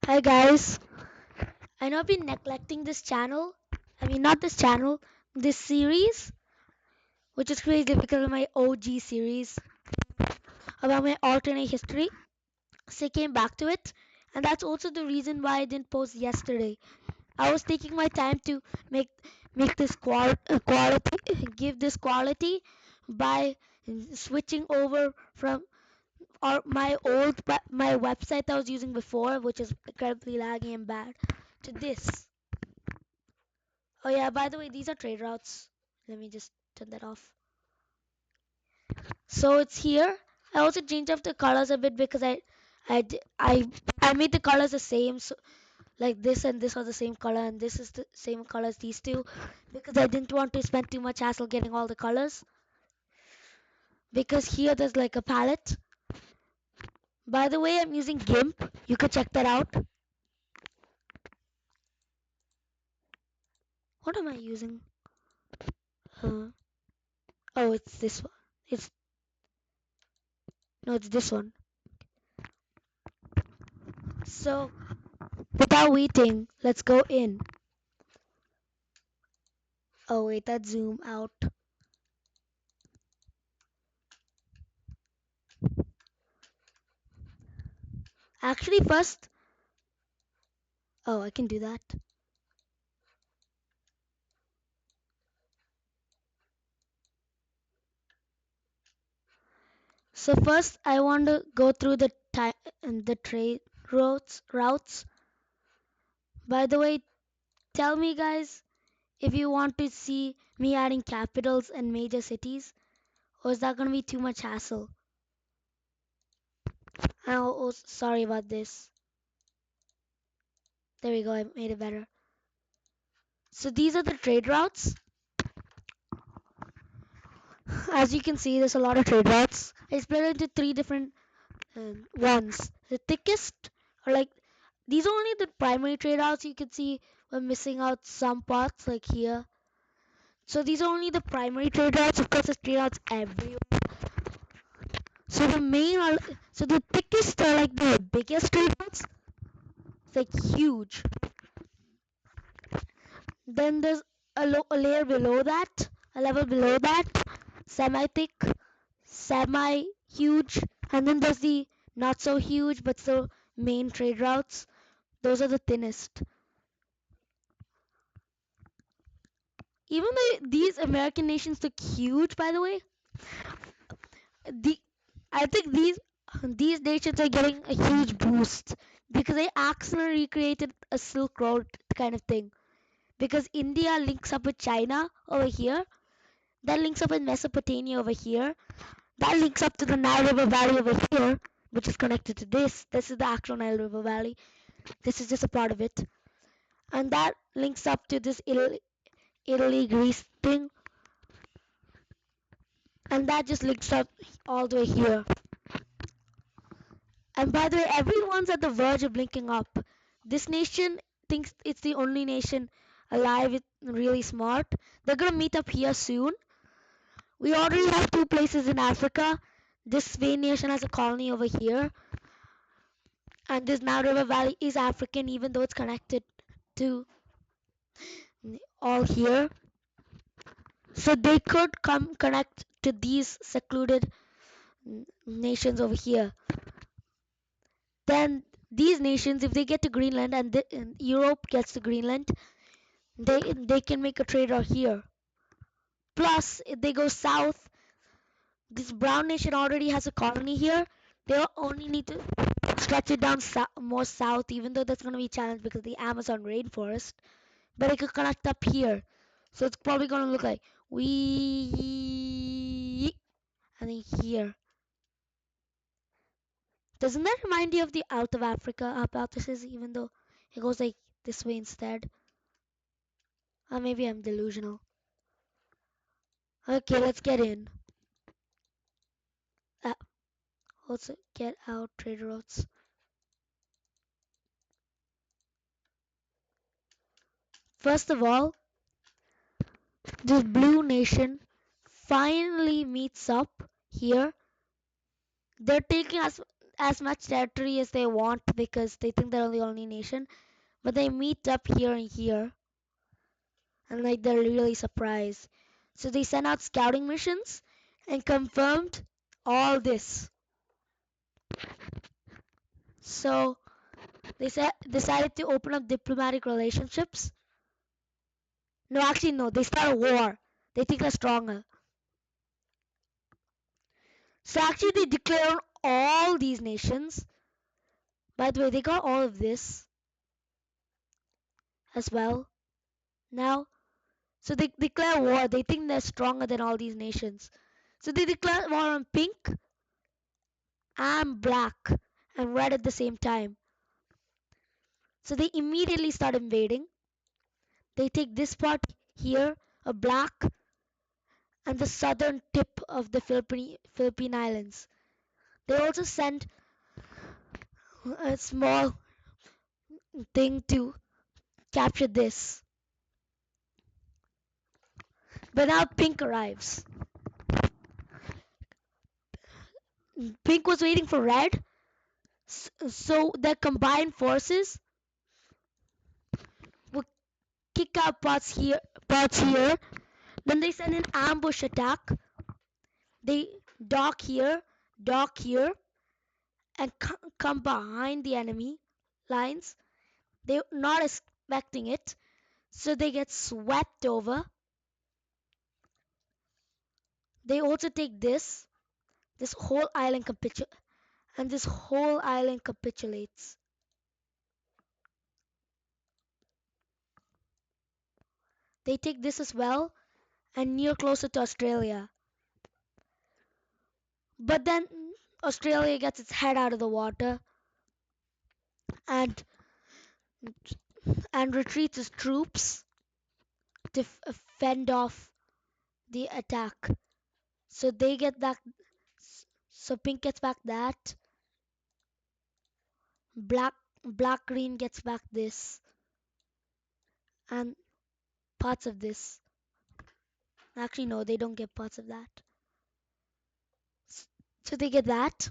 Hi guys, I know I've been neglecting this channel. I mean, not this channel, this series, which is crazy because of my OG series about my alternate history. So I came back to it, and that's also the reason why I didn't post yesterday. I was taking my time to make make this quality, give this quality by switching over from my website that I was using before, which is incredibly laggy and bad, to this. Oh yeah, by the way, these are trade routes. Let me just turn that off. So it's here. I also changed up the colors a bit because I, d- I made the colors the same. So like this and this are the same color and this is the same color as these two because I didn't want to spend too much hassle getting all the colors. Because here there's like a palette. By the way, I'm using GIMP. You could check that out. What am I using? Uh, oh, it's this one. It's no, it's this one. So without waiting, let's go in. Oh wait, that zoom out. Actually, first, oh, I can do that. So first, I want to go through the trade routes. By the way, tell me guys if you want to see me adding capitals and major cities, or is that gonna be too much hassle? Oh, sorry about this. There we go. I made it better. So these are the trade routes. As you can see, there's a lot of trade routes. I split it into three different ones. The thickest are like these are only the primary trade routes. You can see we're missing out some parts like here. So these are only the primary trade routes. Of course, there's trade routes everywhere. So the main are so the thickest are like the biggest trade routes. It's like huge. Then there's a layer below that, a level below that, semi-thick, semi-huge, and then there's the not so huge but still main trade routes. Those are the thinnest. Even though these American nations look huge, by the way, the I think these nations are getting a huge boost because they accidentally recreated a Silk Road kind of thing. Because India links up with China over here, that links up with Mesopotamia over here, that links up to the Nile River Valley over here, which is connected to this. This is the actual Nile River Valley. This is just a part of it, and that links up to this Italy Greece thing, and that just links up all the way here. And by the way, everyone's at the verge of linking up. This nation thinks it's the only nation alive, it's really smart. They're gonna meet up here soon. We already have two places in Africa. This Spain nation has a colony over here, and this Nile River Valley is African, even though it's connected to all here. So they could come connect to these secluded nations over here. Then these nations, if they get to Greenland and Europe gets to Greenland, they can make a trade out here. Plus, if they go south, this brown nation already has a colony here. They only need to stretch it down more south, even though that's going to be a challenge because of the Amazon rainforest. But it could connect up here. So it's probably going to look like we and then here. Doesn't that remind you of the Out of Africa hypothesis, even though it goes like this way instead? Or maybe I'm delusional. Okay, let's get in. Uh, also, get out trade routes. First of all, this blue nation finally meets up here. They're taking us. as much territory as they want because they think they're the only nation. But they meet up here and here, and like they're really surprised. So they sent out scouting missions and confirmed all this. So they decided to open up diplomatic relationships. No, actually, no. They start a war. They think they're stronger. So actually, they declare on all these nations. By the way, they got all of this as well. Now, so they declare war. They think they're stronger than all these nations. So they declare war on pink and black and red at the same time. So they immediately start invading. They take this part here, a black, and the southern tip of the Philippine Islands. They also send a small thing to capture this. But now Pink arrives. Pink was waiting for Red, so their combined forces will kick out parts here. Then they send an ambush attack. They dock here, and come behind the enemy lines. They're not expecting it, so they get swept over. They also take this whole island and this whole island capitulates. They take this as well and near closer to Australia. But then Australia gets its head out of the water and retreats its troops to fend off the attack. So they get that. So Pink gets back that. Black Black Green gets back this and parts of this. Actually, no, they don't get parts of that. So they get that,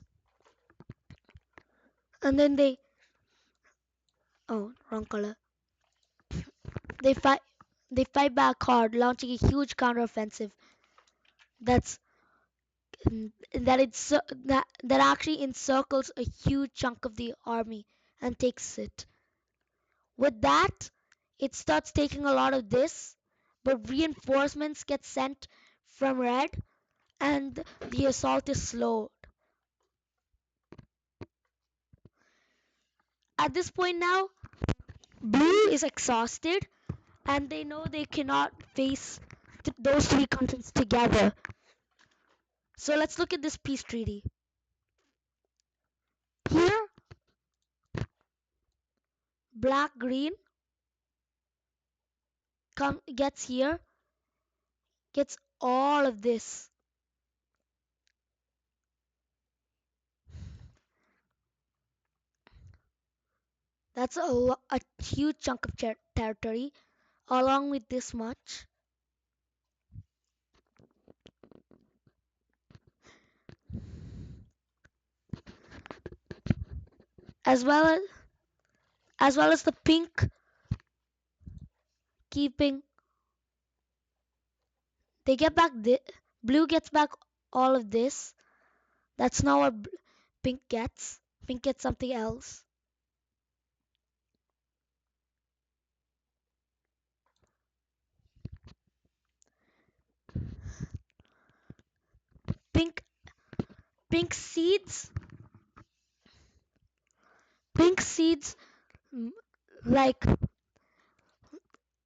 and then wrong color. They fight. They fight back hard, launching a huge counteroffensive. That's that actually encircles a huge chunk of the army and takes it. With that, it starts taking a lot of this, but reinforcements get sent from Red, and the assault is slowed. At this point now, Blue is exhausted, and they know they cannot face those three countries together. So let's look at this peace treaty. Here, Black Green gets here, gets all of this. That's a huge chunk of territory, along with this much. As well as the pink keeping. They get back blue gets back all of this. That's not what pink gets. Pink gets something else. Pink pink seeds. Pink seeds like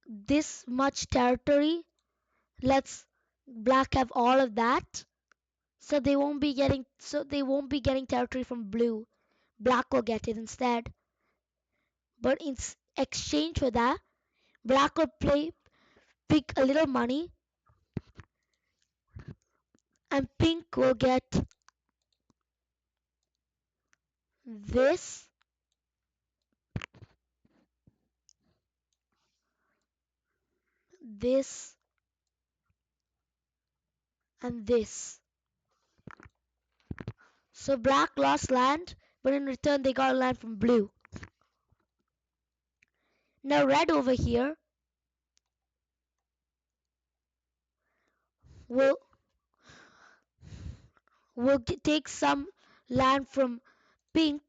this much territory. Let's black have all of that. So they won't be getting territory from blue. Black will get it instead. But in exchange for that, black will pick a little money, and pink will get this, this, and this. So black lost land, but in return they got land from blue. Now red over here will take some land from pink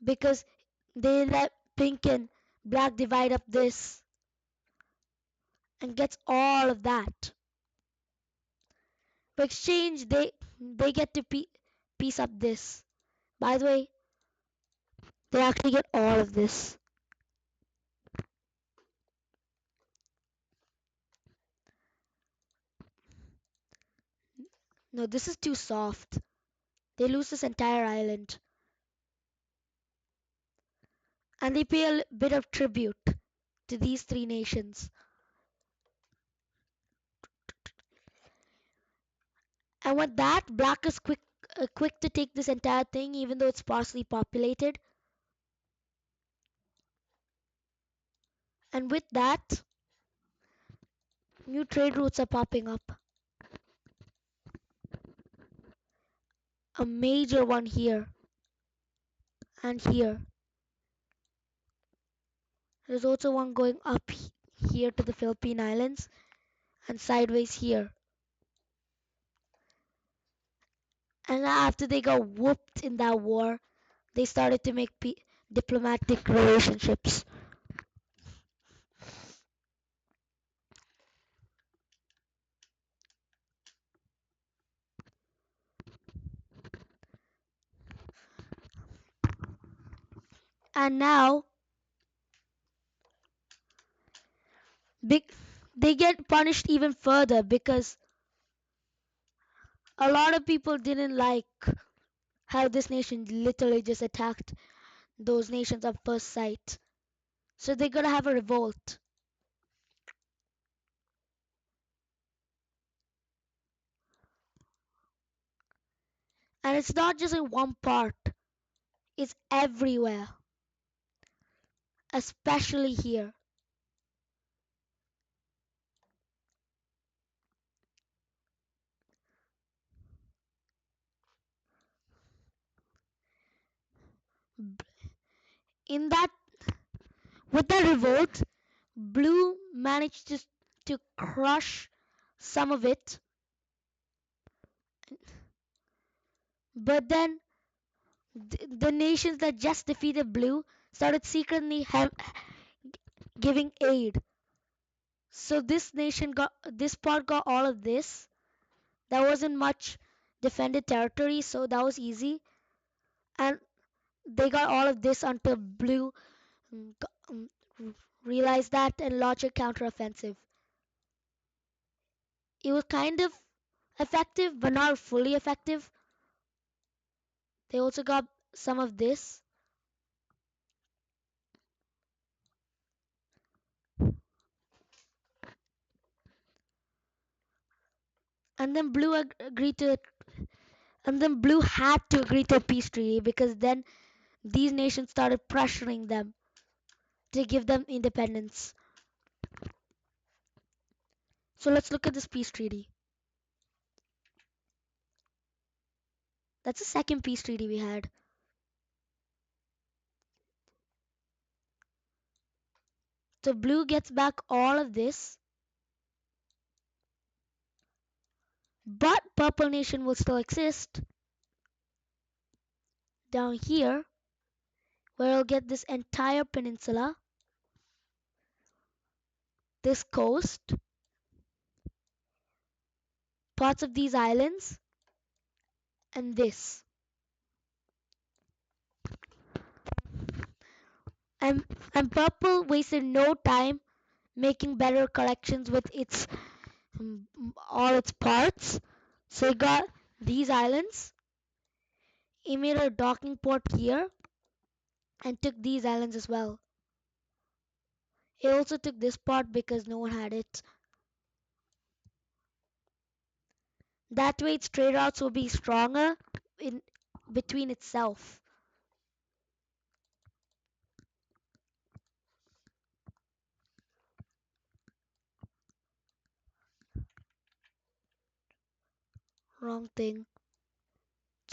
because they let pink and black divide up this and gets all of that. For exchange, they get to piece up this. By the way, they actually get all of this. No, this is too soft. They lose this entire island. And they pay a bit of tribute to these three nations. And with that, Black is quick to take this entire thing, even though it's sparsely populated. And with that, new trade routes are popping up. A major one here and here. There's also one going up here to the Philippine Islands and sideways here. And after they got whooped in that war, they started to make diplomatic relationships. And now big, they get punished even further because a lot of people didn't like how this nation literally just attacked those nations on first sight. So they're gonna have a revolt. And it's not just in one part, it's everywhere, especially here. In that, with that revolt, Blue managed to crush some of it, but then the nations that just defeated Blue started secretly giving aid. So this part got all of this. There wasn't much defended territory, so that was easy. And they got all of this until Blue um, realized that and launched a counteroffensive. It was kind of effective, but not fully effective. They also got some of this. And then Blue agreed to and then Blue had to agree to a peace treaty because then these nations started pressuring them to give them independence. So let's look at this peace treaty. That's the second peace treaty we had. So Blue gets back all of this, but Purple Nation will still exist down here, where it'll get this entire peninsula, this coast, parts of these islands, and this. And, and Purple wasted no time making better collections with its all its parts. So he got these islands. He made a docking port here and took these islands as well. He also took this part because no one had it. That way its trade routes will be stronger in between itself. Wrong thing.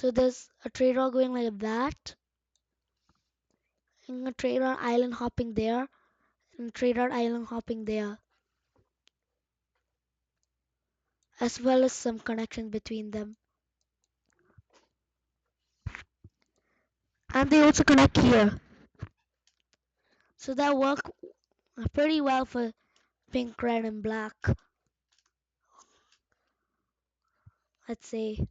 So there's a trade route going like that, and a trade route island hopping there, and a trade route island hopping there, as well as some connection between them. And they also connect here. So that work pretty well for pink, red, and black, let's say.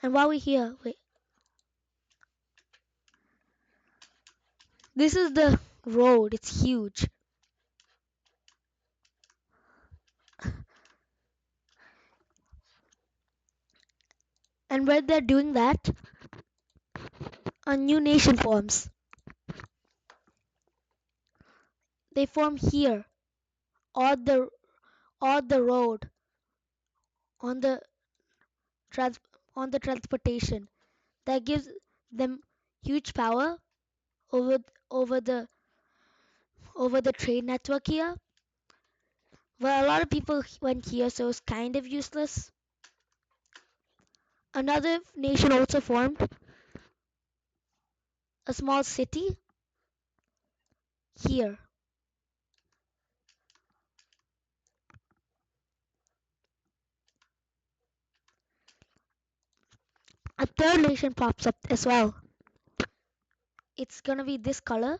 And while we're here, wait, this is the road. It's huge. And when they're doing that, a new nation forms. They form here on the road on the trans on the transportation that gives them huge power over over the over the trade network here. Well, a lot of people went here, so it's kind of useless. Another nation also formed, a small city here. A third nation pops up as well. It's gonna be this color.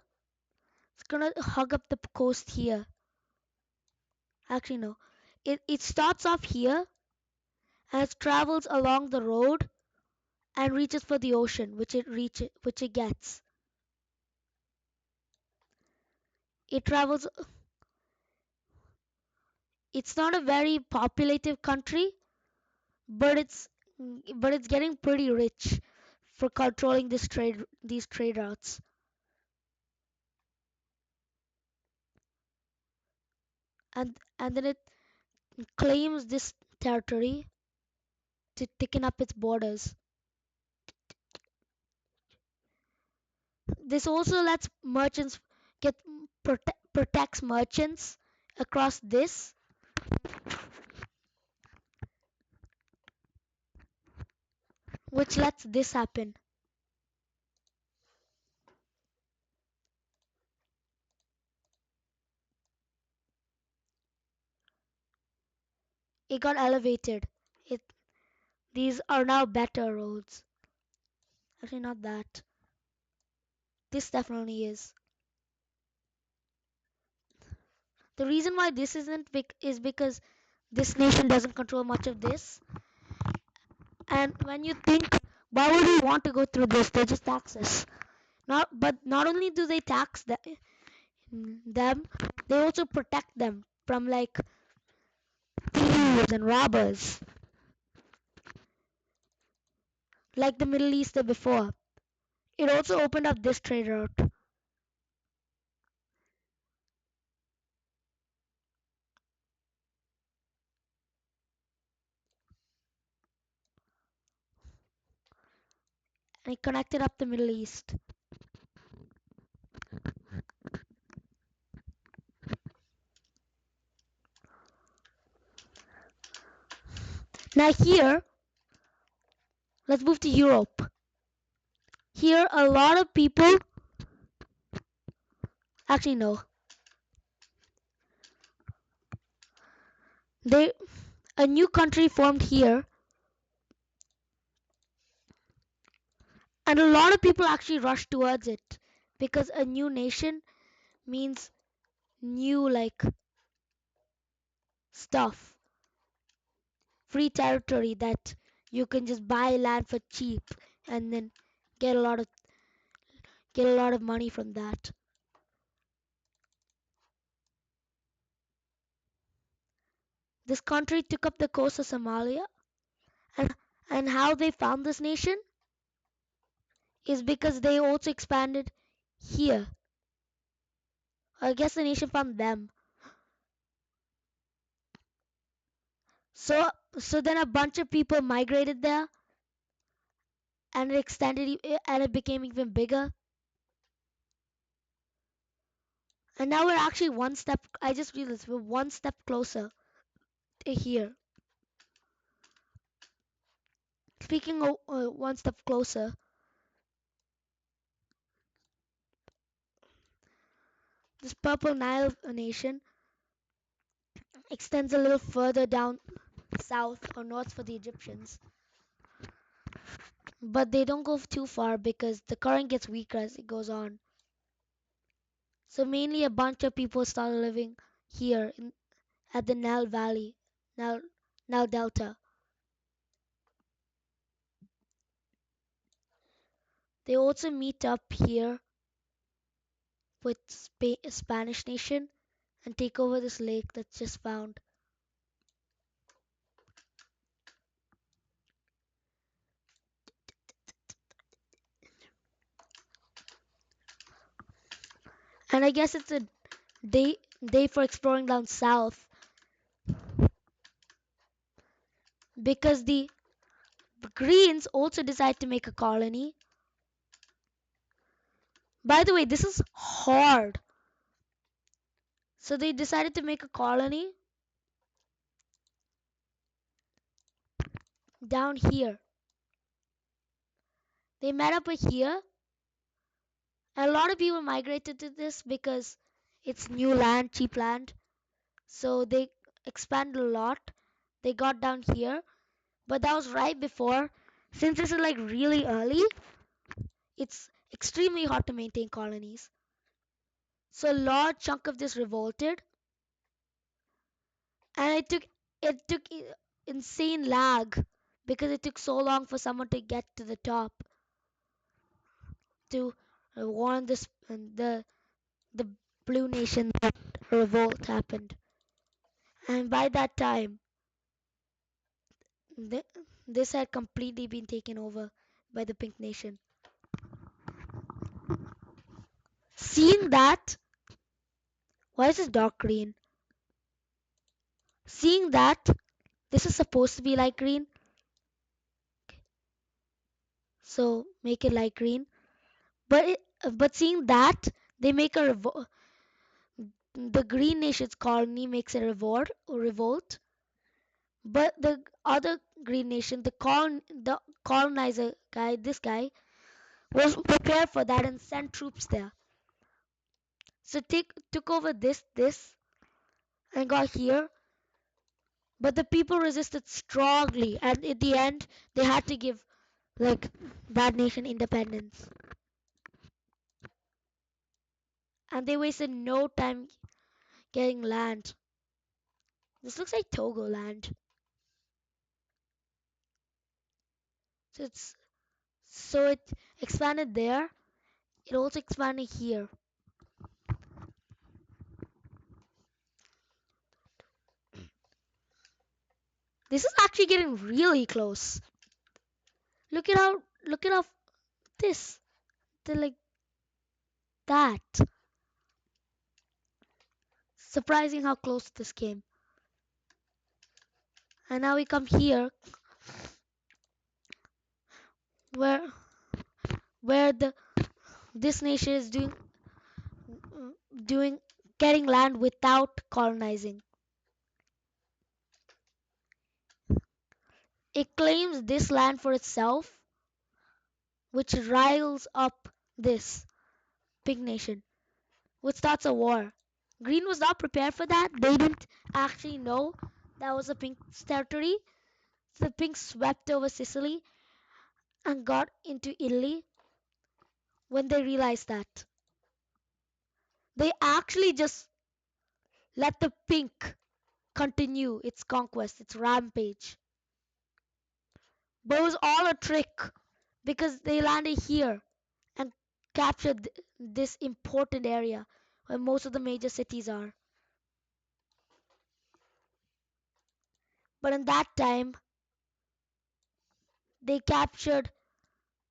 It's gonna hug up the coast here. Actually, no. It starts off here and it travels along the road and reaches for the ocean, which it gets. It travels. It's not a very populated country, but it's getting pretty rich for controlling these trade routes. And then it claims this territory to thicken up its borders. This also lets merchants get protects merchants across this, which lets this happen. It got elevated. It These are now better roads. Actually, not that. This definitely is. The reason why this isn't is because this nation doesn't control much of this. And when you think, why would we want to go through this? They just tax us. Not only do they tax them, they also protect them from like thieves and robbers, like the Middle East did before. It also opened up this trade route. And it connected up the Middle East. Now here, let's move to Europe. Here, a lot of people, actually no, they a new country formed here, and a lot of people actually rush towards it because a new nation means new like stuff, free territory that you can just buy land for cheap and then get a lot of get a lot of money from that. This country took up the coast of Somalia, and and how they found this nation is because they also expanded here. I guess the nation found them. So so then a bunch of people migrated there, and it and it became even bigger. And now we're actually one step. I just realized we're one step closer to here. Speaking of one step closer, this Purple Nile nation extends a little further down south or north for the Egyptians. But they don't go too far because the current gets weaker as it goes on. So mainly a bunch of people started living here at the Nile Valley, Nile, Nile Delta. They also meet up here with Spanish nation and take over this lake that's just found. And I guess it's a day for exploring down south because the Greens also decide to make a colony. By the way, this is hard. So they decided to make a colony down here. They met up here, and a lot of people migrated to this because it's new land, cheap land. So they expanded a lot. They got down here, but that was right before. Since this is like really early, it's extremely hard to maintain colonies. So a large chunk of this revolted, and it took insane lag because it took so long for someone to get to the top to warn this the blue nation that revolt happened. And by that time, th- this had completely been taken over by the pink nation. Seeing that, why is this dark green? Seeing that this is supposed to be light green, so make it light green. But seeing that they make the green nation's colony makes a revolt, but the other green nation, the colonizer guy, this guy was prepared for that and sent troops there. So took over this and got here, but the people resisted strongly, and at the end they had to give like that nation independence, and they wasted no time getting land. This looks like Togo land. So it expanded there. It also expanded here. This is actually getting really close. Look at how this. They're like that. Surprising how close this came. And now we come here where the this nation is doing getting land without colonizing. It claims this land for itself, which riles up this big nation, which starts a war. Green was not prepared for that. They didn't actually know that was the Pink's territory. So the Pink swept over Sicily and got into Italy when they realized that. They actually just let the Pink continue its conquest, its rampage. But it was all a trick because they landed here and captured this important area where most of the major cities are. But in that time, they captured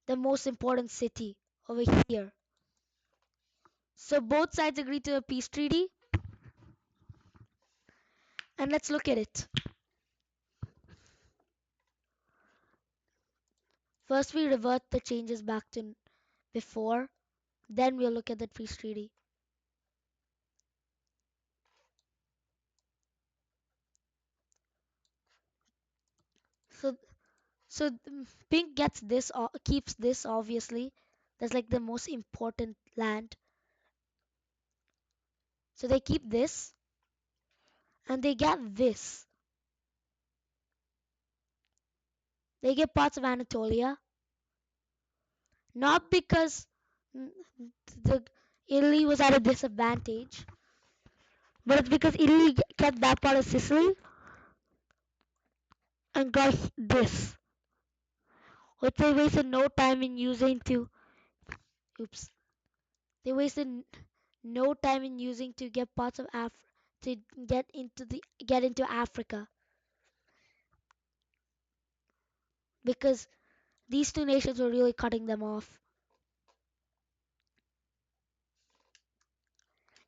the most important city over here. So both sides agreed to a peace treaty, and let's look at it. First, we revert the changes back to before, then we'll look at the peace treaty. So, so Pink gets this, keeps this obviously. That's like the most important land. So they keep this, and they get this. They get parts of Anatolia, not because mm, the Italy was at a disadvantage, but it's because Italy kept that part of Sicily and got this, which they wasted no time in using to. Oops. They wasted no time in using to get parts of to get into Africa because these two nations were really cutting them off.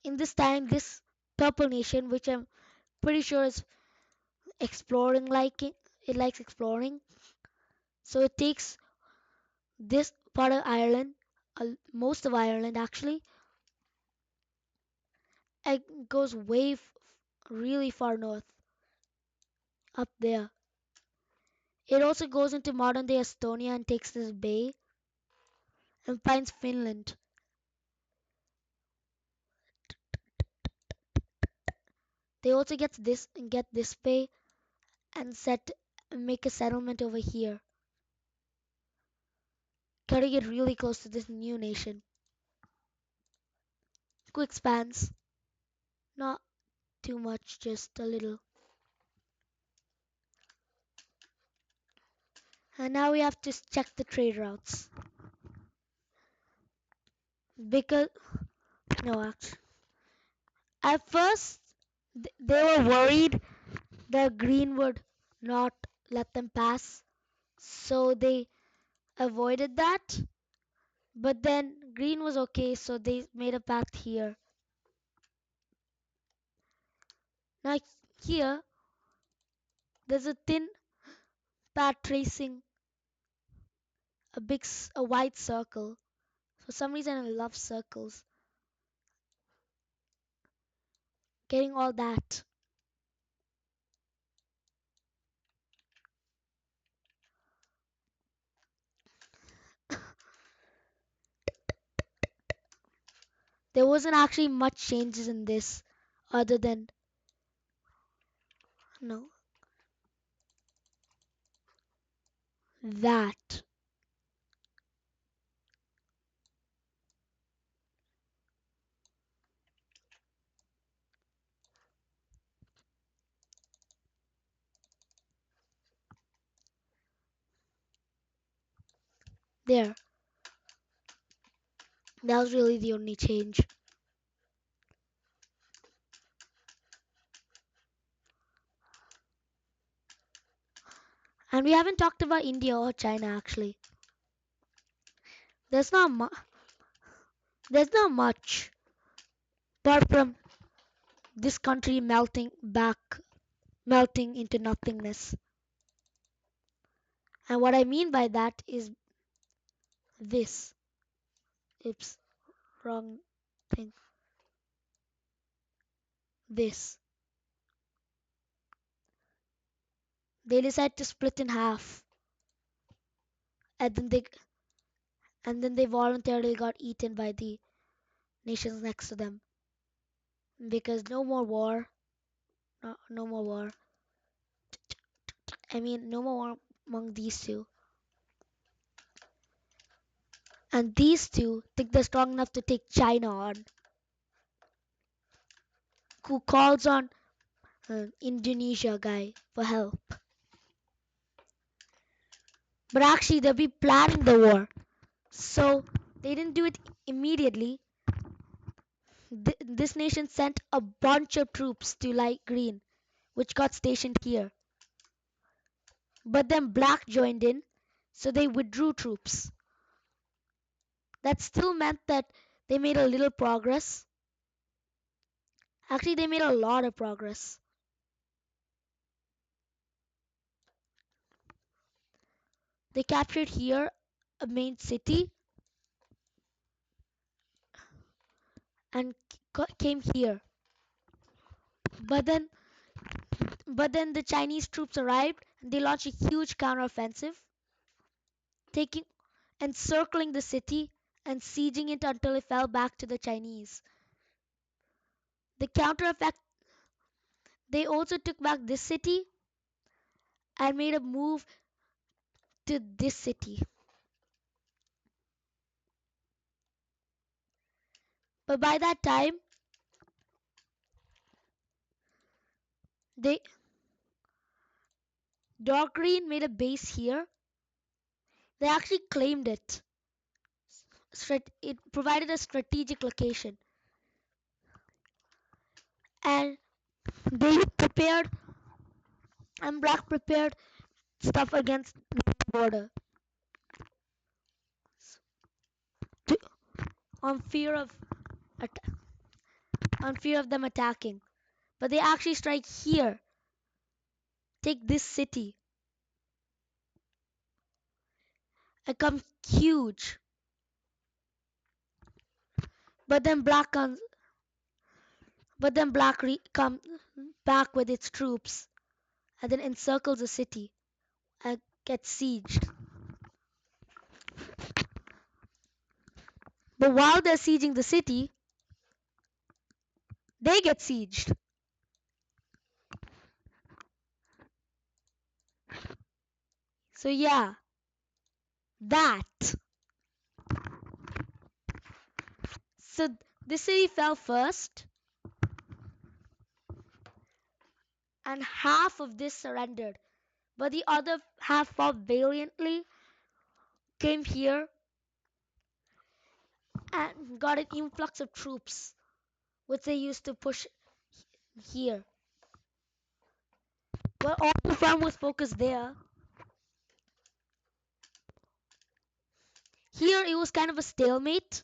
In this time, this purple nation, which I'm pretty sure is exploring, it likes exploring, so it takes this part of Ireland, most of Ireland actually, and goes really far north, up there. It also goes into modern day Estonia and takes this bay and finds Finland. They also get this bay and make a settlement over here, cutting it really close to this new nation. Quick spans, not too much, just a little. And now we have to check the trade routes because no, actually, at first they were worried the green would not let them pass, so they avoided that. But then green was okay, so they made a path here. Now here there's a thin path tracing a wide circle. For some reason, I love circles. Getting all that. There wasn't actually much changes in this, other than no that. There. That was really the only change. And we haven't talked about India or China actually. There's not mu- there's not much apart from this country melting into nothingness. And what I mean by that is this. Oops, wrong thing. This. They decide to split in half, and then they voluntarily got eaten by the nations next to them because no more war. No more war. I mean, no more war among these two. And these two think they're strong enough to take China on, who calls on Indonesia guy for help. But actually, they'll be planning the war. So they didn't do it immediately. This nation sent a bunch of troops to light green, which got stationed here. But then black joined in, so they withdrew troops. That still meant that they made a little progress. Actually, they made a lot of progress. They captured here a main city and came here. But then, but then the Chinese troops arrived and they launched a huge counteroffensive, taking encircling the city and sieging it until it fell back to the Chinese. The counter effect, they also took back this city and made a move to this city. But by that time, they Dark Green made a base here. They actually claimed it. It provided a strategic location, and they prepared and Black prepared stuff against the border to, on fear of on fear of them attacking. But they actually strike here, take this city, and come huge. But then Black comes, but then comes back with its troops and then encircles the city and gets sieged. But while they're sieging the city, they get sieged. So yeah, that. So the city fell first, and half of this surrendered. But the other half fought valiantly, came here, and got an influx of troops, which they used to push here. Well, all the fun was focused there. Here it was kind of a stalemate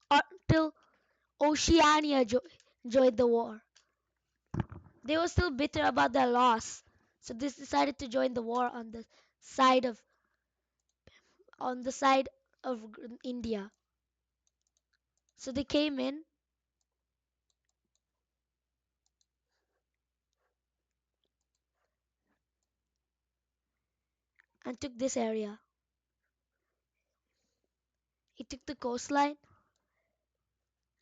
until Oceania joined the war. They were still bitter about their loss, so they decided to join the war side of on the side of India. So they came in and took this area. He took the coastline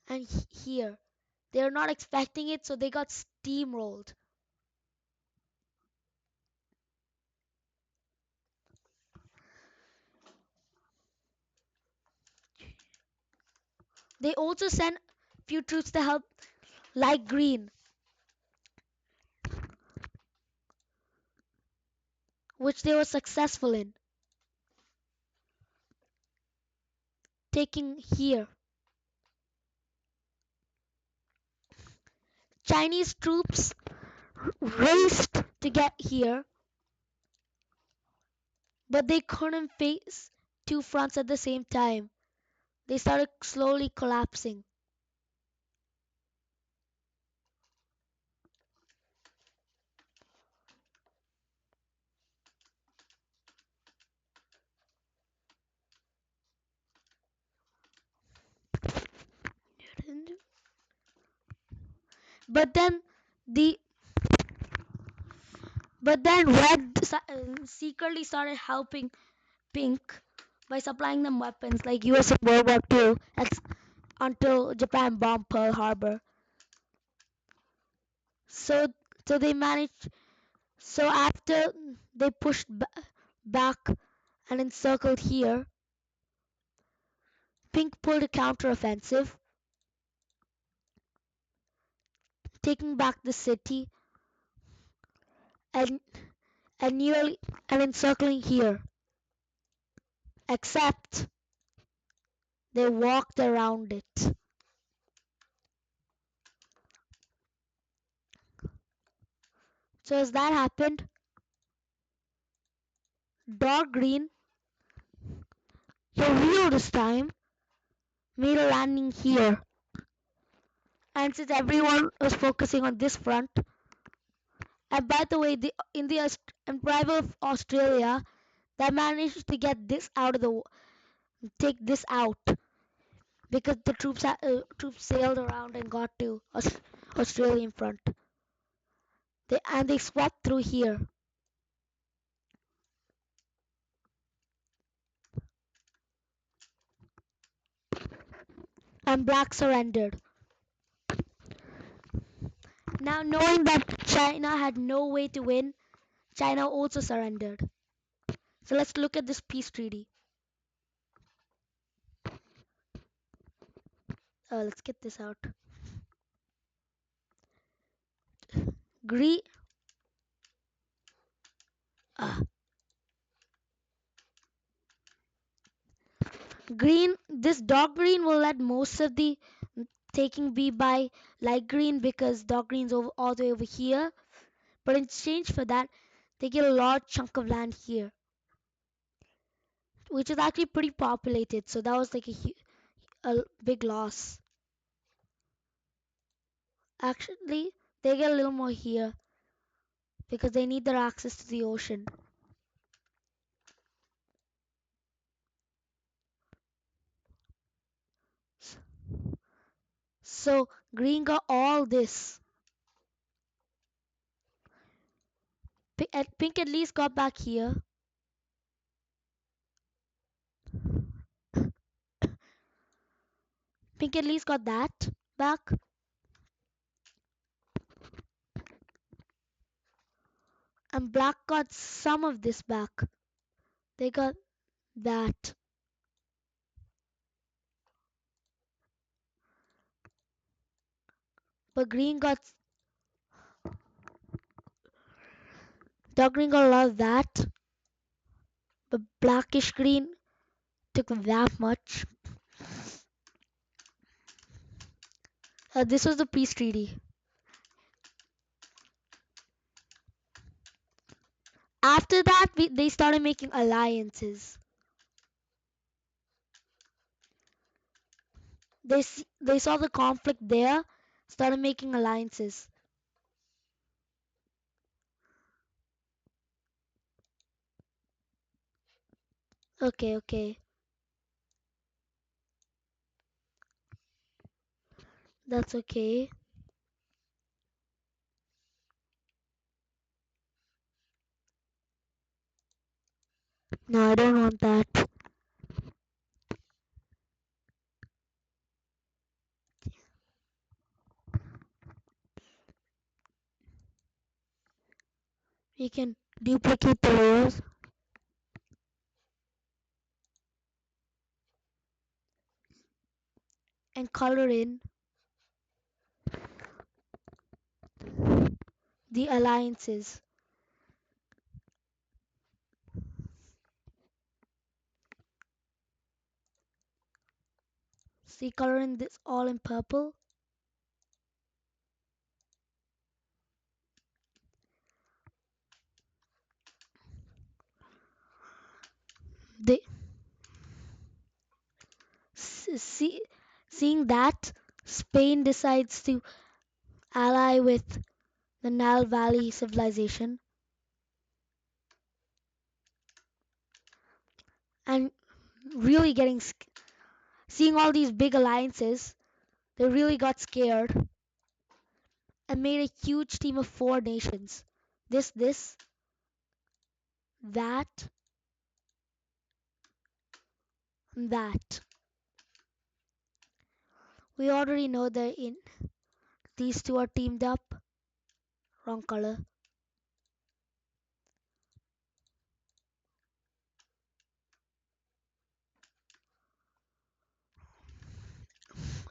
and here. They were not expecting it, so they got steamrolled. They also sent few troops to help Light Green, which they were successful in taking here. Chinese troops raced to get here, but they couldn't face two fronts at the same time. They started slowly collapsing. But then the but then Red secretly started helping Pink by supplying them weapons like US in World War II until Japan bombed Pearl Harbor. So so they managed. So after they pushed back and encircled here, Pink pulled a counteroffensive, taking back the city and nearly and encircling here. Except they walked around it. So as that happened, Dark Green, for real this time, made a landing here. And since everyone was focusing on this front, and by the way, in the rival of Australia, that managed to get this out of the take this out because the troops sailed around and got to Australian front. They swept through here, and Black surrendered. Now knowing that China had no way to win, China also surrendered. So let's look at this peace treaty. Let's get this out. Green, uh, green. This dark green will let most of the taking be by light green because dark green's over all the way over here. But in exchange for that, they get a large chunk of land here, which is actually pretty populated. So that was like a big loss. Actually, they get a little more here because they need their access to the ocean. So green got all this. Pink at least got back here. Pink at least got that back. And black got some of this back. They got that. But green got dark green got a lot of that. But blackish green took that much. This was the peace treaty. After that, they started making alliances. They saw the conflict there, started making alliances. Okay, okay. That's okay. No, I don't want that. We can duplicate the layers and color in the alliances. See, color in this all in purple. They see, seeing that Spain decides to ally with the Nile Valley civilization and really seeing all these big alliances, they really got scared and made a huge team of 4 nations. This, that, and that. We already know that in these two are teamed up. Wrong color.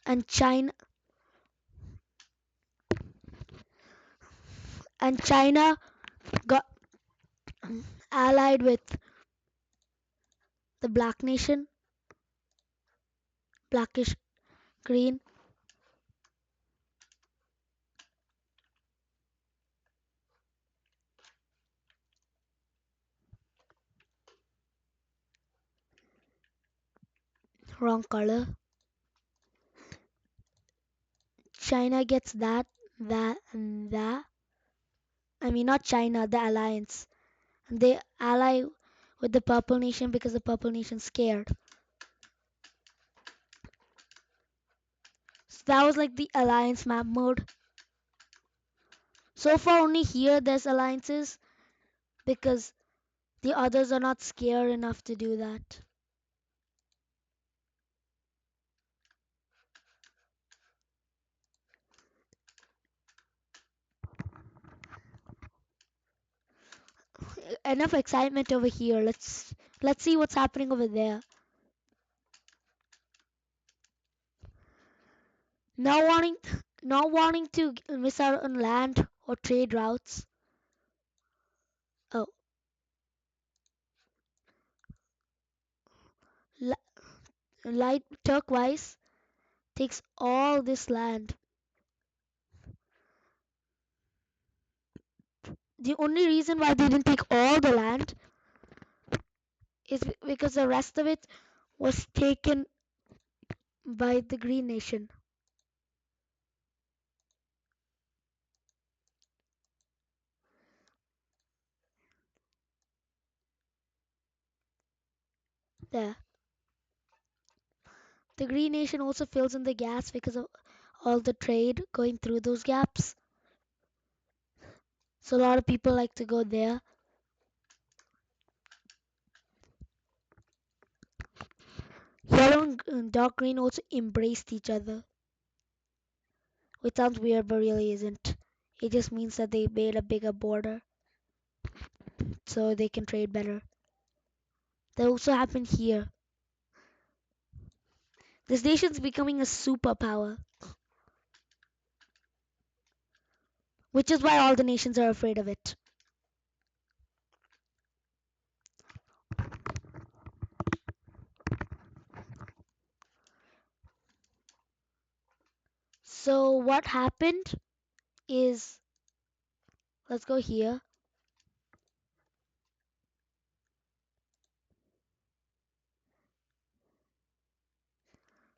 And China got allied with the black nation, blackish green, wrong color. China gets that, and that. I mean, not China, the alliance. They ally with the purple nation because the purple nation's scared. So that was like the alliance map mode. So far only here there's alliances because the others are not scared enough to do that. Enough excitement over here. Let's see what's happening over there. Not wanting not wanting to miss out on land or trade routes. Oh, light turquoise takes all this land. The only reason why they didn't take all the land is because the rest of it was taken by the Green Nation. There. The Green Nation also fills in the gaps because of all the trade going through those gaps. So a lot of people like to go there. Yellow and dark green also embraced each other. Which sounds weird but really isn't. It just means that they made a bigger border so they can trade better. That also happened here. This nation's becoming a superpower, which is why all the nations are afraid of it. So what happened is, let's go here.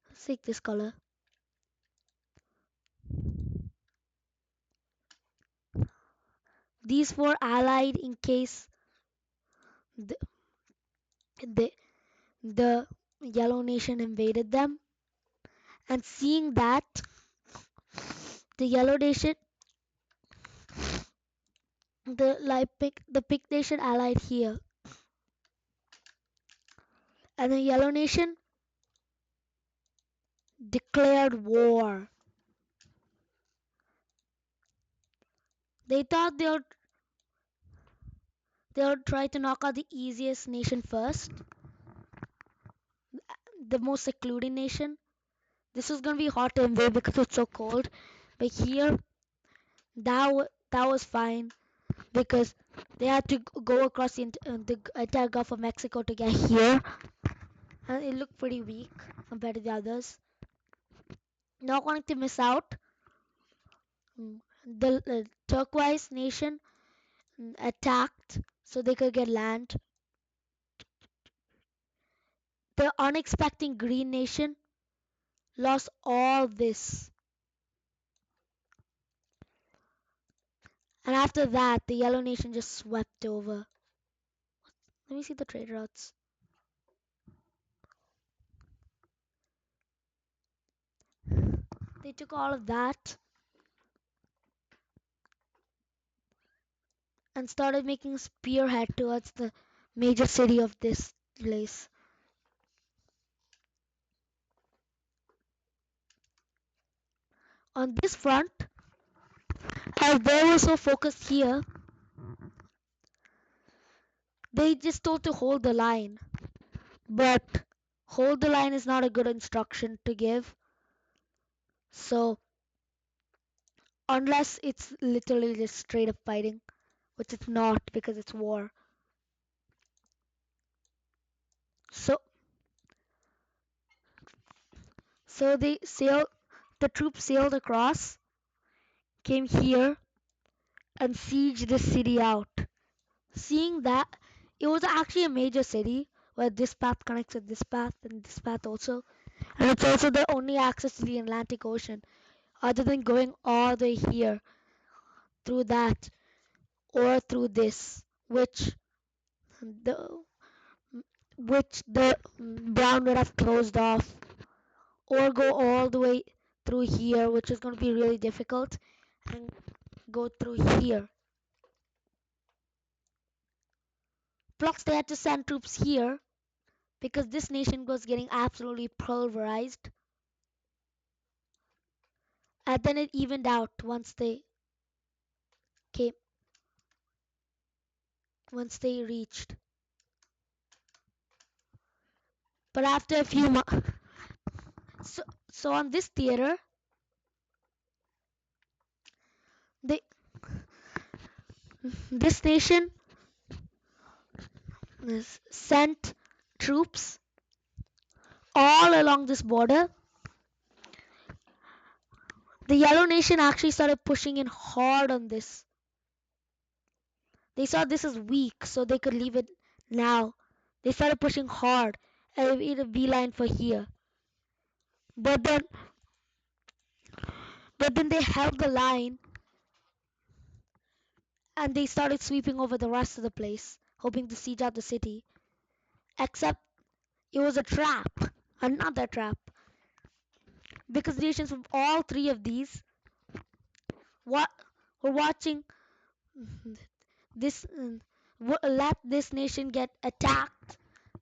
Let's take this color. These four allied in case the, the, the yellow nation invaded them. And seeing that, the yellow nation, the pink nation allied here. And the yellow nation declared war. They thought they'll try to knock out the easiest nation first, the most secluded nation. This was gonna be hard to invade because it's so cold, but here that was fine because they had to go across the entire Gulf of Mexico to get here, and it looked pretty weak compared to the others. Not wanting to miss out, the turquoise nation attacked so they could get land. The unexpected green nation lost all this. And after that, the yellow nation just swept over. Let me see the trade routes. They took all of that and started making spearhead towards the major city of this place. On this front, as they were so focused here, they just told to hold the line. But hold the line is not a good instruction to give. So unless it's literally just straight up fighting, which it's not because it's war. So so the troops sailed across, came here and sieged the city out. Seeing that it was actually a major city where this path connects with this path and this path also. And it's also the only access to the Atlantic Ocean other than going all the way here through that or through this, which the which the brown would have closed off, or go all the way through here, which is going to be really difficult, and go through here. Plus, they had to send troops here because this nation was getting absolutely pulverized. And then it evened out came, once they reached. But after a few months, so, so on this theater, they this nation sent troops all along this border. The Yellow Nation actually started pushing in hard on this. They saw this as weak, so they could leave it now. They started pushing hard and made a beeline for here. But then, but then they held the line and they started sweeping over the rest of the place, hoping to siege out the city. Except it was a trap, another trap, because nations from all three of these what were watching this let this nation get attacked,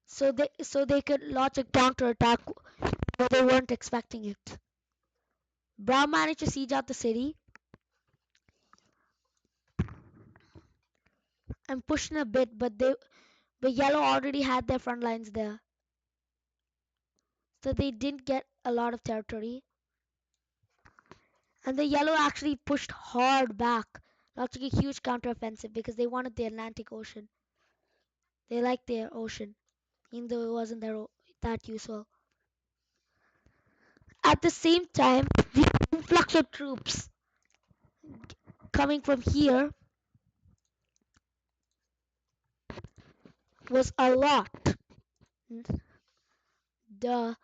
so they could launch a counterattack where they weren't expecting it. Brown managed to siege out the city and push in a bit, but Yellow already had their front lines there, so they didn't get a lot of territory. And the Yellow actually pushed hard back, launching a huge counteroffensive because they wanted the Atlantic Ocean. They liked their ocean, even though it wasn't that useful. At the same time, the influx of troops coming from here was a lot. The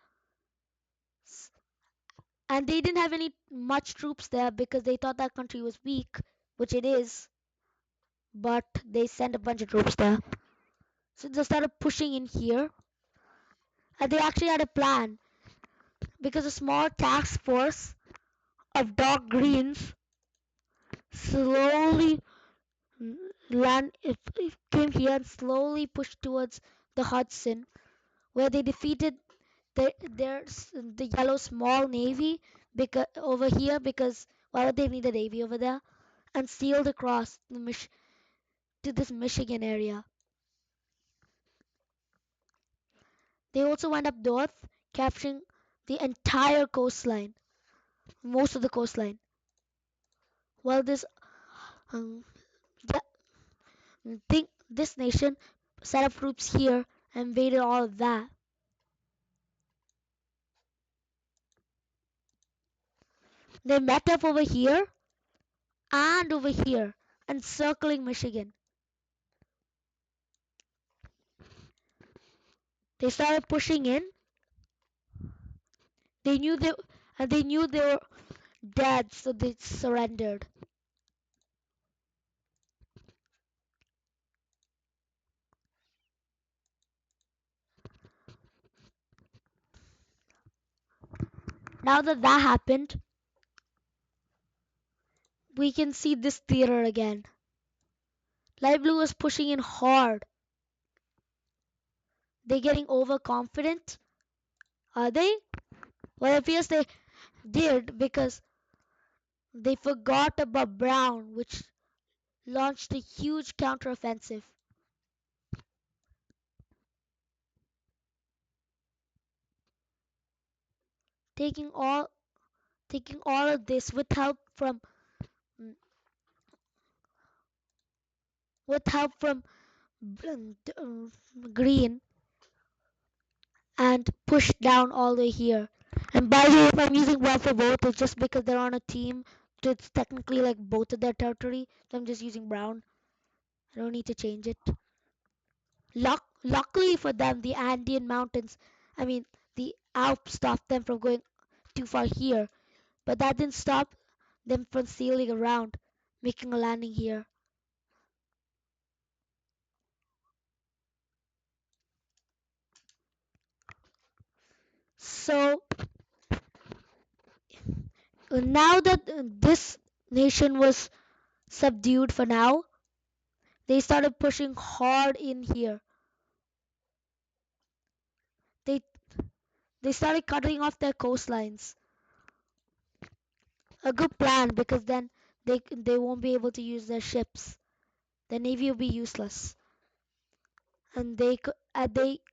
and they didn't have any much troops there because they thought that country was weak, which it is. But they sent a bunch of troops there, so they started pushing in here. And they actually had a plan because a small task force of dark greens slowly it came here and slowly pushed towards the Hudson, where they defeated the yellow small navy because over here because why would they need a navy over there, and sailed across to this Michigan area. They also went up north, capturing the entire coastline, most of the coastline. While um, this nation set up troops here and invaded all of that. They met up over here and over here, encircling Michigan. They started pushing in. They knew they were dead, so they surrendered. Now that that happened, we can see this theater again. Light blue is pushing in hard. They getting overconfident? Are they? Well, it appears they did because they forgot about Brown, which launched a huge counteroffensive. Taking all taking all of this with help from Green, and pushed down all the way here. And by the way, if I'm using well for both, it's just because they're on a team. So it's technically like both of their territory. So I'm just using Brown. I don't need to change it. Luckily for them, the Andean mountains, I mean, the Alps stopped them from going too far here. But that didn't stop them from sailing around, making a landing here. So now that this nation was subdued for now, they started pushing hard in here. They they started cutting off their coastlines. A good plan because then they won't be able to use their ships. Their navy will be useless, and they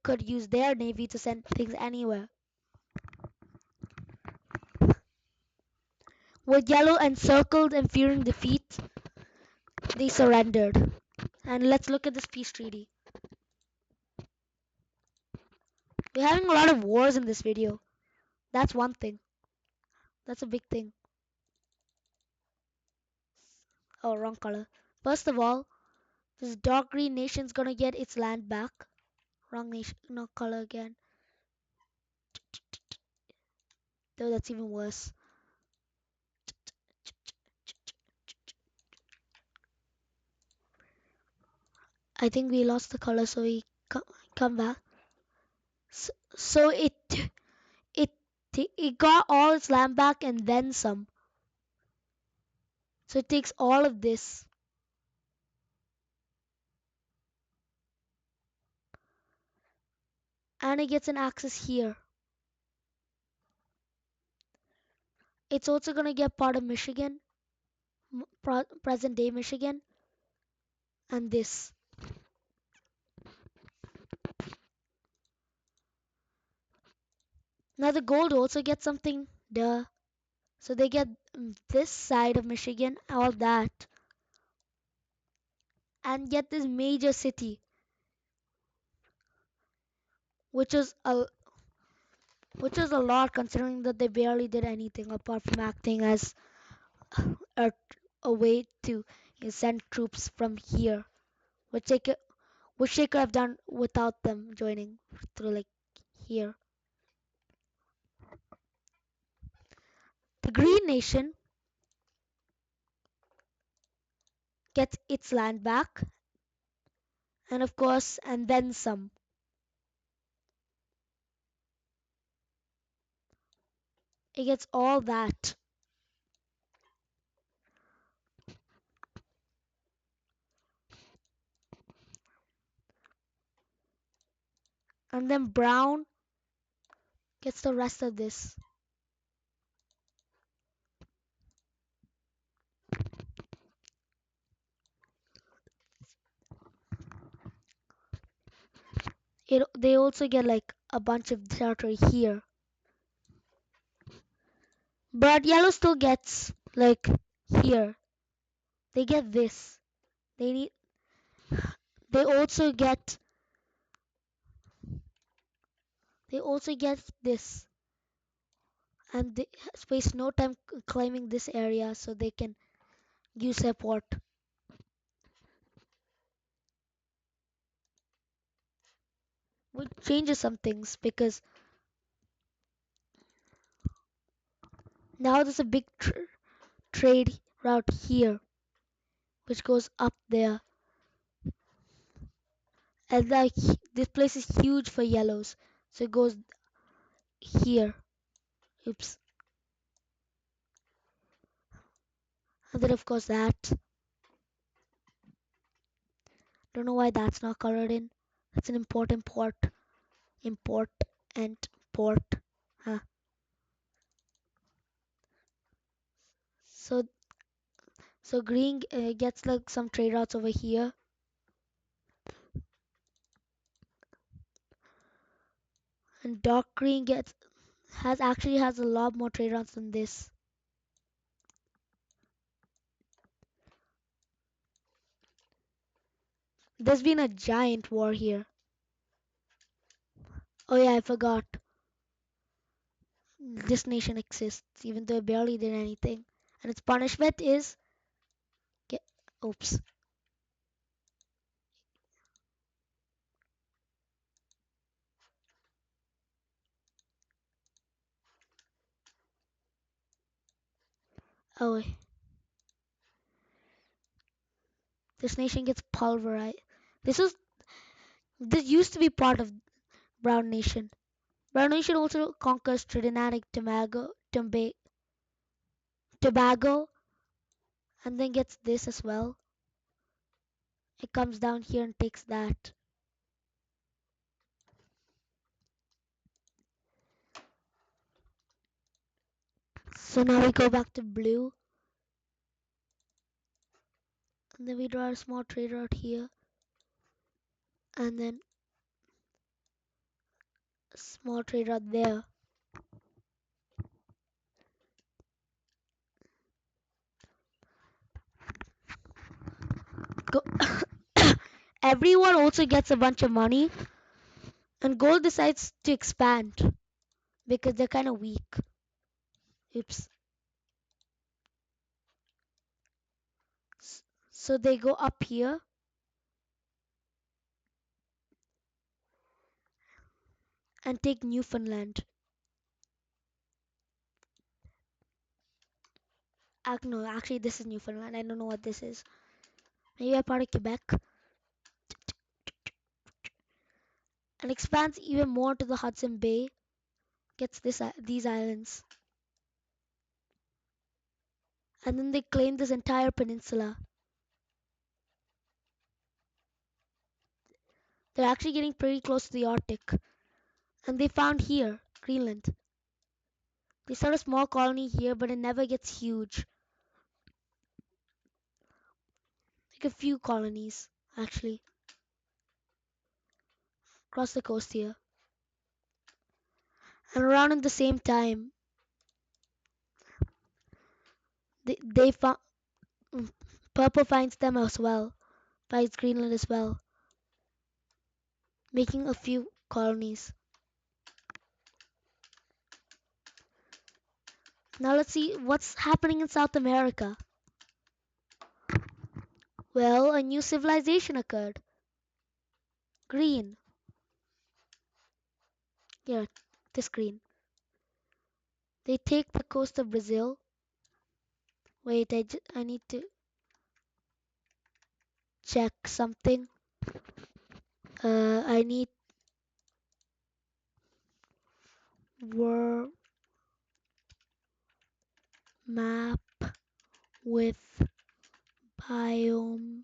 could use their navy to send things anywhere. With Yellow encircled and fearing defeat, they surrendered. And let's look at this peace treaty. We're having a lot of wars in this video. That's one thing. That's a big thing. Oh, wrong color. First of all, this dark green nation's gonna get its land back. Wrong nation, no color again. Though that's even worse. I think we lost the color, so we come back. So it it got all its land back and then some. So it takes all of this. And it gets an access here. It's also gonna get part of Michigan, present day Michigan, and this. Now the gold also gets something, duh. So they get this side of Michigan, all that, and get this major city, which is a which is a lot considering that they barely did anything apart from acting as a, a way to send troops from here, which which they could have done without them joining through like here. The Green Nation gets its land back, and of course, and then some. It gets all that. And then Brown gets the rest of this. They also get like a bunch of territory here. But Yellow still gets like here. They get this. They need they also get they also get this. And they waste no time claiming this area so they can use their port. Which changes some things because now there's a big trade route here which goes up there. And like this place is huge for yellows. So it goes here. Oops. And then of course that. Don't know why that's not colored in. That's an important port. Import and port. Huh. So so green gets like some trade routes over here. And dark green gets has a lot more trade routes than this. There's been a giant war here. Oh yeah, I forgot. This nation exists, even though it barely did anything. And its punishment is get oops. Oh this nation gets pulverized. This used to be part of Brown Nation. Brown Nation also conquers Trinidad and Tobago, and then gets this as well. It comes down here and takes that. So now we go back to blue, and then we draw a small trade route here, and then a small trade route there. Go Everyone also gets a bunch of money, and gold decides to expand because they're kind of weak. Oops. So they go up here and take Newfoundland. No, actually, this is Newfoundland. I don't know what this is. Maybe a part of Quebec. And expands even more to the Hudson Bay. Gets these islands. And then they claim this entire peninsula. They're actually getting pretty close to the Arctic. And they found here, Greenland. They start a small colony here, but it never gets huge. Like a few colonies, actually, across the coast here. And around in the same time, they found Purple finds them as well, finds Greenland as well, making a few colonies. Now let's see what's happening in South America. Well, a new civilization occurred. Green. Here, this green. They take the coast of Brazil. Wait, I need to check something. I need world map with biome.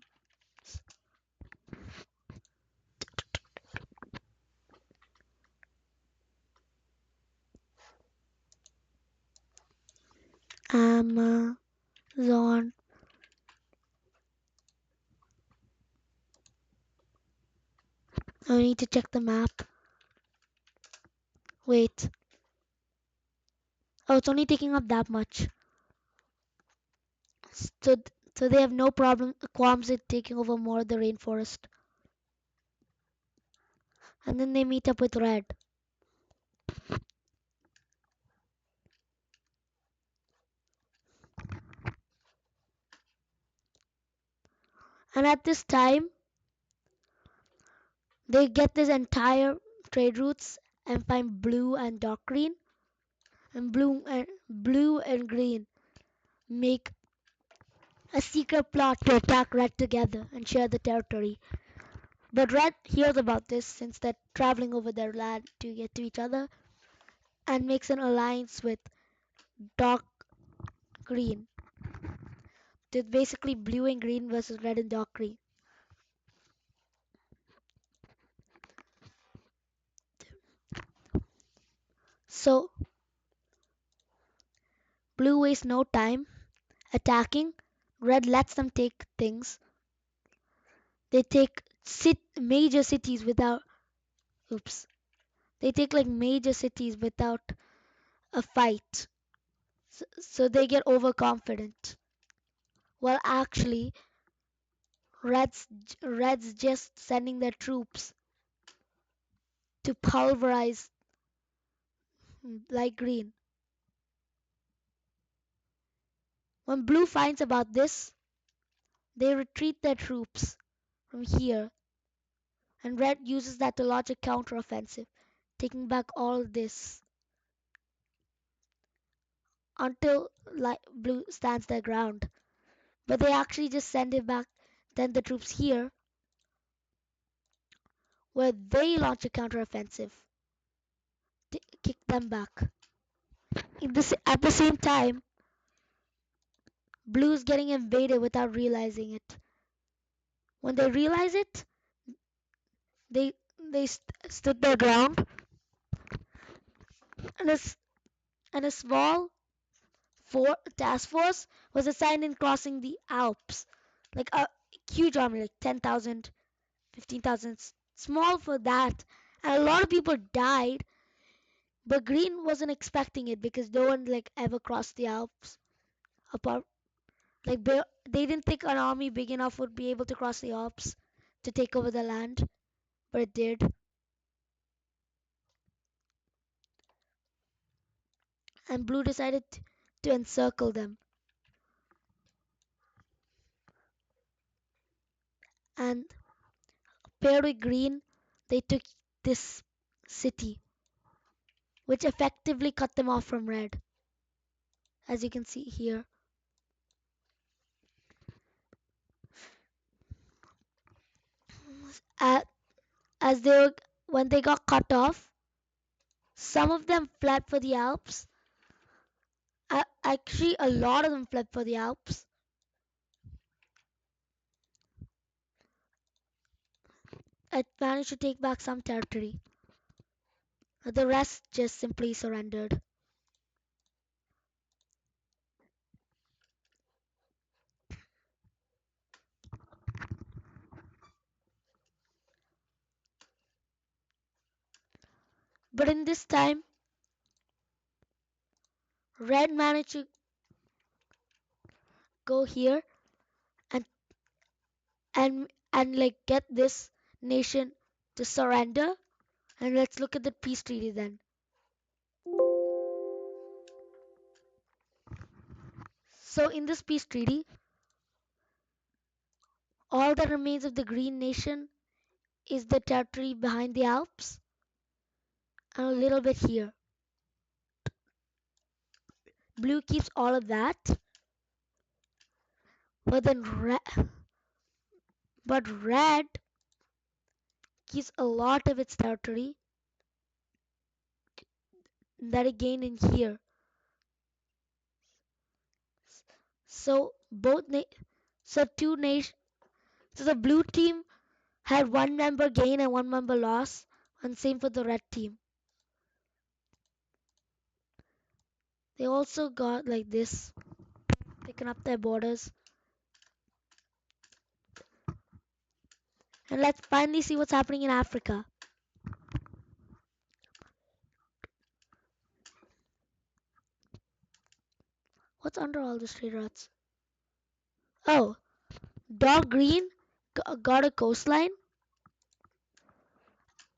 Amazon. I need to check the map. Wait. Oh, it's only taking up that much. So, so they have no qualms with taking over more of the rainforest. And then they meet up with Red. And at this time, they get this entire trade routes and find blue and dark green. And blue and green make a secret plot to attack Red together and share the territory. But Red hears about this since they're traveling over their land to get to each other and makes an alliance with dark green. It's basically blue and green versus red and dark green. So blue wastes no time attacking. Red lets them take things. They take major cities without. Oops. They take like major cities without a fight. So they get overconfident. Well, actually, Red's Red's just sending their troops to pulverize light green. When Blue finds about this, they retreat their troops from here, and Red uses that to launch a counteroffensive, taking back all this until Blue stands their ground. But they actually just send it back, then the troops here, where they launch a counteroffensive. kick them back. At the same time, Blue's getting invaded without realizing it. When they realize it, they stood their ground, and and a small task force was assigned in crossing the Alps, like a huge army, like 10,000, 15,000, small for that. And a lot of people died, but Green wasn't expecting it because no one like ever crossed the Alps. Apart, like they didn't think an army big enough would be able to cross the Alps to take over the land, but it did. And Blue decided to encircle them. And paired with Green, they took this city, which effectively cut them off from Red, as you can see here. At, as they were, when they got cut off, some of them fled for the Alps. Actually, a lot of them fled for the Alps. It managed to take back some territory. The rest just simply surrendered. But in this time, Red managed to go here and and like get this nation to surrender. And let's look at the peace treaty then. So in this peace treaty, all that remains of the Green Nation is the territory behind the Alps and a little bit here. Blue keeps all of that, but red keeps a lot of its territory that it gained in here. So both na- so two nation so the blue team had one member gain and one member loss, and same for the red team. They also got like this, picking up their borders. And let's finally see what's happening in Africa. What's under all the stray dots? Oh, dark green got a coastline,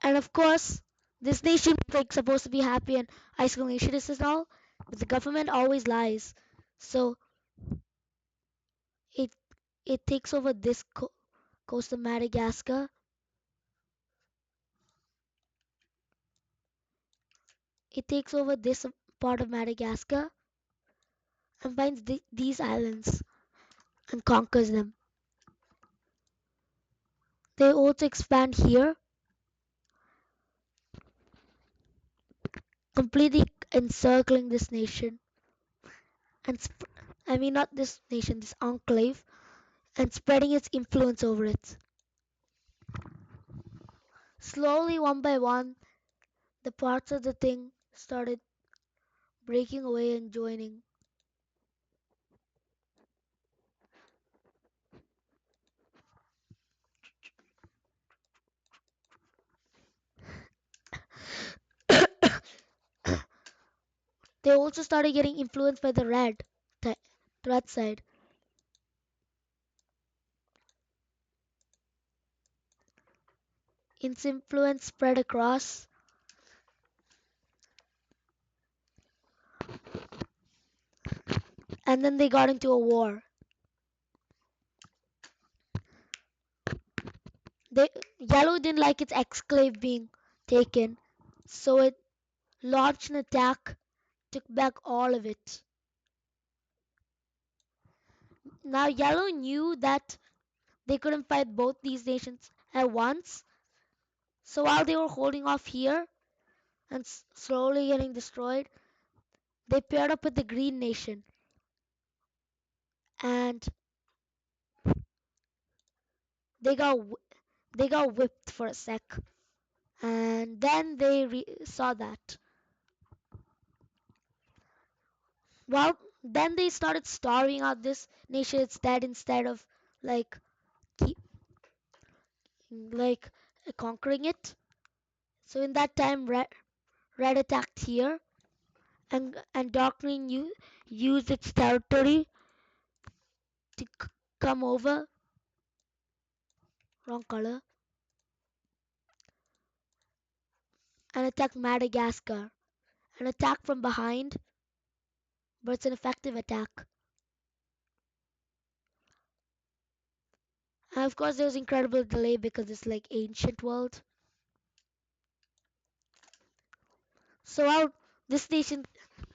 and of course, this nation is like supposed to be happy and isolationist and all, but the government always lies. So it it takes over this coast of Madagascar. It takes over this part of Madagascar and finds these islands and conquers them. They also expand here, completely encircling this nation and I mean not this nation, this enclave, and spreading its influence over it. Slowly, one by one, the parts of the thing started breaking away and joining. They also started getting influenced by the red side. Its influence spread across, and then they got into a war. They, Yellow didn't like its exclave being taken, so it launched an attack, took back all of it. Now Yellow knew that they couldn't fight both these nations at once, so while they were holding off here and slowly getting destroyed, they paired up with the Green Nation, and they got they got whipped for a sec, and then they saw that. Well, then they started starving out this nation instead of like keep, like conquering it. So in that time, Red attacked here, and Darkling used its territory to come over. Wrong color. And attack Madagascar. An attack from behind, but it's an effective attack. And of course, there was incredible delay because it's like ancient world. So out this nation,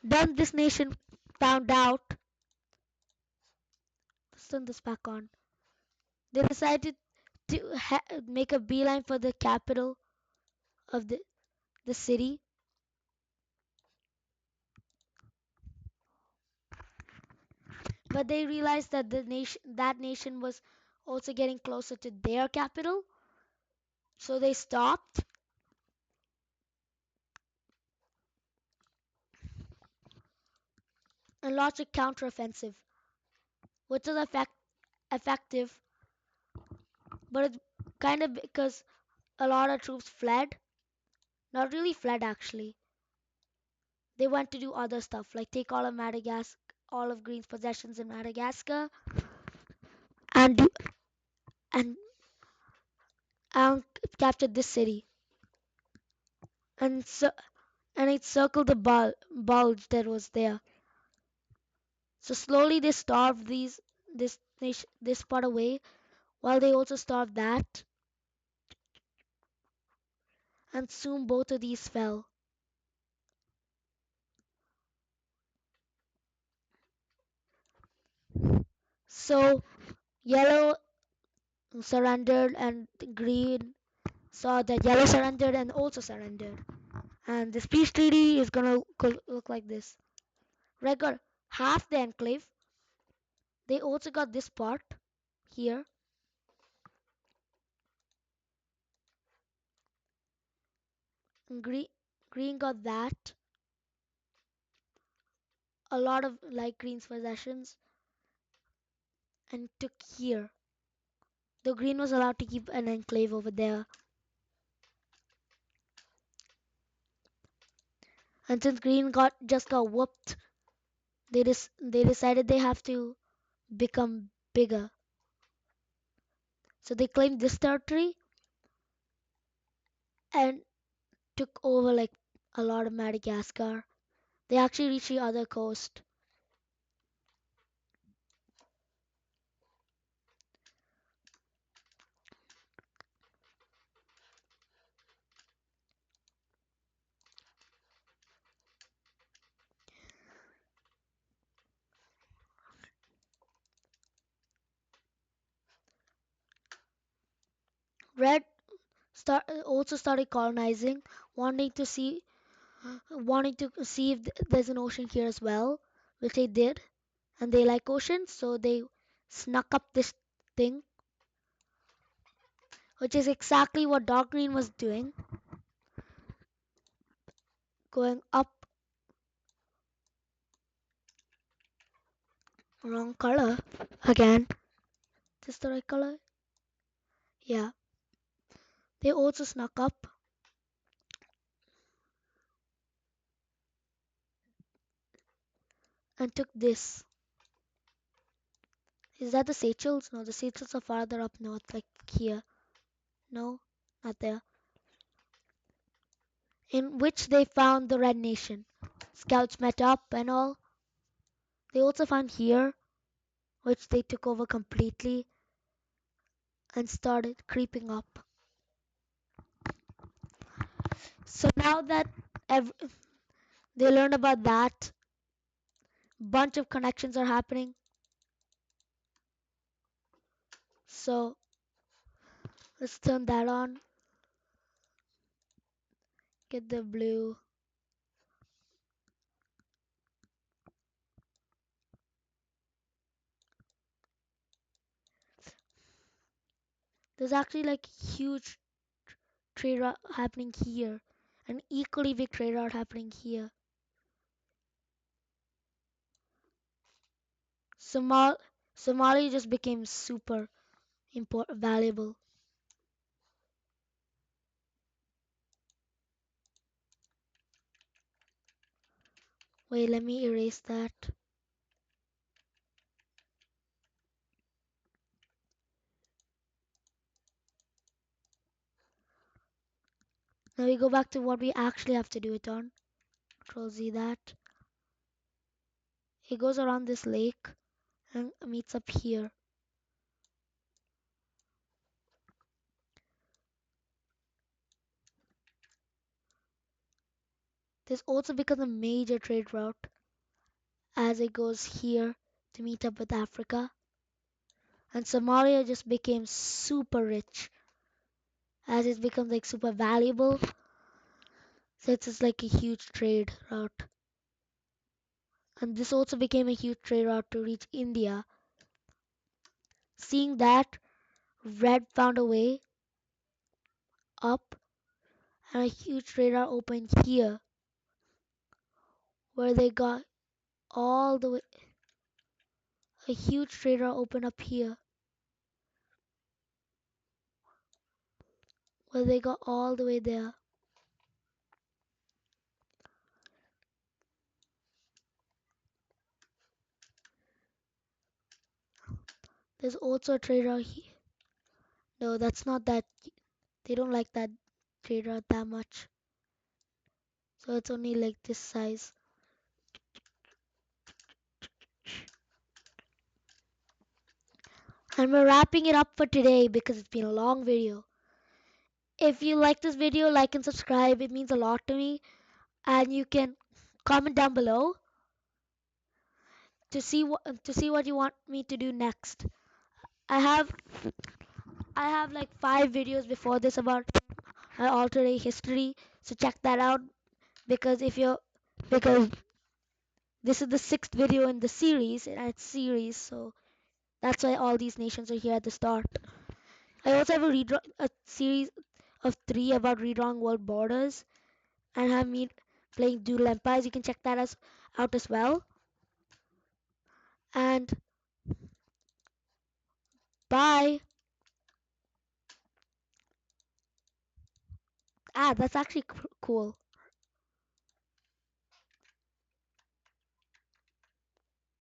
then this nation found out. Let's turn this back on. They decided to make a beeline for the capital of the city, but they realized that that nation was also getting closer to their capital, so they stopped and launched a counteroffensive, which was effective, but it's kind of because a lot of troops fled. Not really fled actually. They went to do other stuff, like take all of Madagascar, all of Green's possessions in Madagascar, and and and captured this city, and so and it circled the bulge that was there. So slowly they starved this part away, while they also starved that, and soon both of these fell. So yellow surrendered, and green saw that yellow surrendered and also surrendered. And this peace treaty is gonna look like this. Red got half the enclave. They also got this part here. And green got that. A lot of light green's possessions, and took here. The green was allowed to keep an enclave over there. And since green got whooped, they decided they have to become bigger. So they claimed this territory and took over like a lot of Madagascar. They actually reached the other coast. Red also started colonizing, wanting to see wanting to see if there's an ocean here as well, which they did, and they like oceans, so they snuck up this thing, which is exactly what Dark Green was doing, going up. Wrong color again. Is this the right color? Yeah. They also snuck up and took this. Is that the Seychelles? No, the Seychelles are farther up north, like here. No, not there. In which they found the Red Nation. Scouts met up and all. They also found here, which they took over completely and started creeping up. So now that ev- they learned about that, bunch of connections are happening. So let's turn that on. Get the blue. There's actually like huge trade route happening here, an equally big trade route happening here. Somal Somalia just became super valuable. Wait, let me erase that. Now we go back to what we actually have to do it on. Control Z that. It goes around this lake and meets up here. This also becomes a major trade route as it goes here to meet up with Africa. And Somalia just became super rich as it becomes like super valuable. So it's just like a huge trade route. And this also became a huge trade route to reach India. Seeing that, Red found a way up and a huge trade route opened here where they got all the way. A huge trade route opened up here where they got all the way there. There's also a trade route here. No, that's not that. They don't like that trade route that much. So it's only like this size. And we're wrapping it up for today because it's been a long video. If you like this video, like and subscribe. It means a lot to me. And you can comment down below to see what you want me to do next. I have I have like 5 videos before this about my alternate history, so check that out because if you're because this is the 6th video in the series and it's series, so that's why all these nations are here at the start. I also have a series of 3 about redrawing world borders and have me playing Doodle Empires. You can check that out as well. And bye. Ah, that's actually cool.